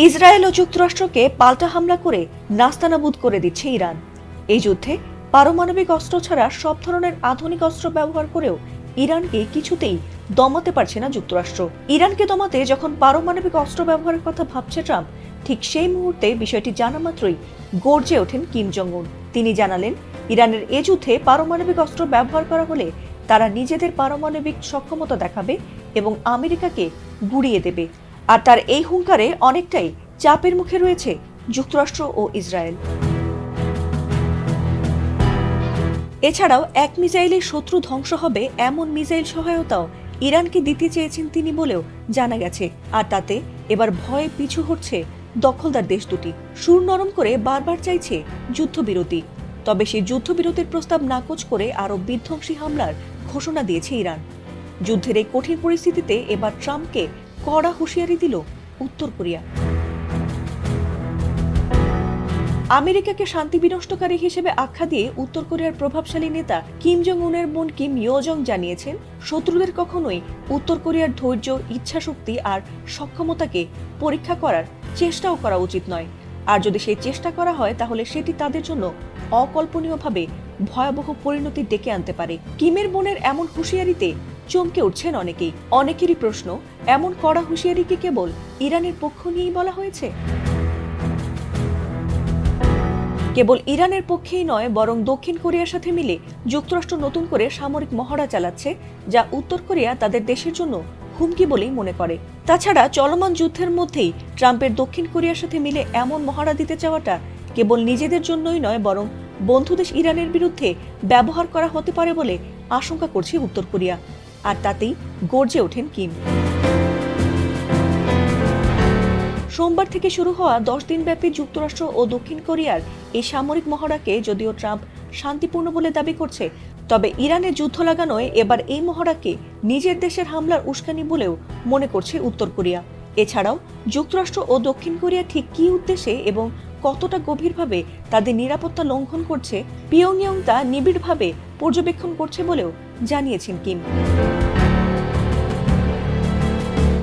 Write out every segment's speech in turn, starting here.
Israel ও যুক্তরাষ্ট্রকে পাল্টা হামলা করে নাস্তানাবুদ করে দিচ্ছে ইরান। এই যুদ্ধে পারমাণবিক অস্ত্র ছাড়া সব ধরনের আধুনিক অস্ত্র ব্যবহার করেও ইরানকে কিছুতেই দমাতে পারছে না যুক্তরাষ্ট্র। ইরানকে দমাতে যখন পারমাণবিক অস্ত্র ব্যবহারের কথা ভাবছে ট্রাম্প, ঠিক সেই মুহূর্তে বিষয়টি জানা মাত্রই গর্জে ওঠেন কিম জং উন। তিনি জানালেন, ইরানের এ যুদ্ধে পারমাণবিক অস্ত্র ব্যবহার করা হলে তারা নিজেদের পারমাণবিক সক্ষমতা দেখাবে এবং আমেরিকাকে গুড়িয়ে দেবে। আর তার এই হুঙ্কারে অনেকটাই চাপের মুখে রয়েছে যুক্তরাষ্ট্র ও ইসরায়েল। এছাড়াও এক মিসাইলে শত্রু ধ্বংস হবে এমন মিসাইল সহায়তাও ইরানকে দিতে চেয়েছেন তিনি বলেও জানা গেছে। আর তাতে এবার ভয়ে পিছু হটছে দখলদার দেশ দুটি। সুর নরম করে বারবার চাইছে যুদ্ধবিরতি, তবে সেই যুদ্ধবিরতির প্রস্তাব নাকচ করে আরও বিধ্বংসী হামলার ঘোষণা দিয়েছে ইরান। যুদ্ধের এই কঠিন পরিস্থিতিতে এবার ট্রাম্পকে কড়া হুঁশিয়ারি দিল উত্তর কোরিয়া। আমেরিকাকে শান্তি বিনষ্টকারী হিসেবে আখ্যা দিয়ে উত্তর কোরিয়ার প্রভাবশালী নেতা কিম জং উনের বোন কিম ইয়ো জং জানিয়েছেন, শত্রুদের কখনোই উত্তর কোরিয়ার ধৈর্য, ইচ্ছাশক্তি আর সক্ষমতাকে পরীক্ষা করার চেষ্টাও করা উচিত নয়। আর যদি সেই চেষ্টা করা হয় তাহলে সেটি তাদের জন্য অকল্পনীয়ভাবে ভয়াবহ পরিণতি ডেকে আনতে পারে। কিমের বোনের এমন হুঁশিয়ারিতে চমকে উঠছেন অনেকেই। অনেকেরই প্রশ্ন, এমন কড়া হুঁশিয়ারি কি কেবল ইরানের পক্ষ নিয়েই বলা হয়েছে? কেবল ইরানের পক্ষেই নয়, বরং দক্ষিণ কোরিয়ার সাথে মিলে যুক্তরাষ্ট্র নতুন করে সামরিক মহড়া চালাচ্ছে, যা উত্তর কোরিয়া তাদের দেশের জন্য হুমকি বলেই মনে করে। তাছাড়া চলমান যুদ্ধের মধ্যেই ট্রাম্পের দক্ষিণ কোরিয়ার সাথে মিলে এমন মহড়া দিতে চাওয়াটা কেবল নিজেদের জন্যই নয়, বরং বন্ধুদেশ ইরানের বিরুদ্ধে ব্যবহার করা হতে পারে বলে আশঙ্কা করছে উত্তর কোরিয়া। আর তাতেই গর্জে ওঠেন কিম। সোমবার থেকে শুরু হওয়া 10 দিনব্যাপী যুক্তরাষ্ট্র ও দক্ষিণ কোরিয়ার এই সামরিক মহড়াকে যদিও ট্রাম্প শান্তিপূর্ণ বলে দাবি করছে, তবে ইরানের যুদ্ধ লাগানোয় এবার এই মহড়াকে নিজের দেশের হামলার উস্কানি বলেও মনে করছে উত্তর কোরিয়া। এছাড়াও যুক্তরাষ্ট্র ও দক্ষিণ কোরিয়া ঠিক কী উদ্দেশ্যে এবং কতটা গভীরভাবে তাদের নিরাপত্তা লঙ্ঘন করছে, পিয়ংইয়ং তা নিবিড়ভাবে পর্যবেক্ষণ করছে বলেও জানিয়েছেন কিম।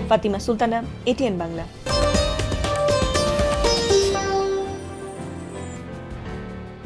ফাতিমা সুলতানা, এটিএন বাংলা।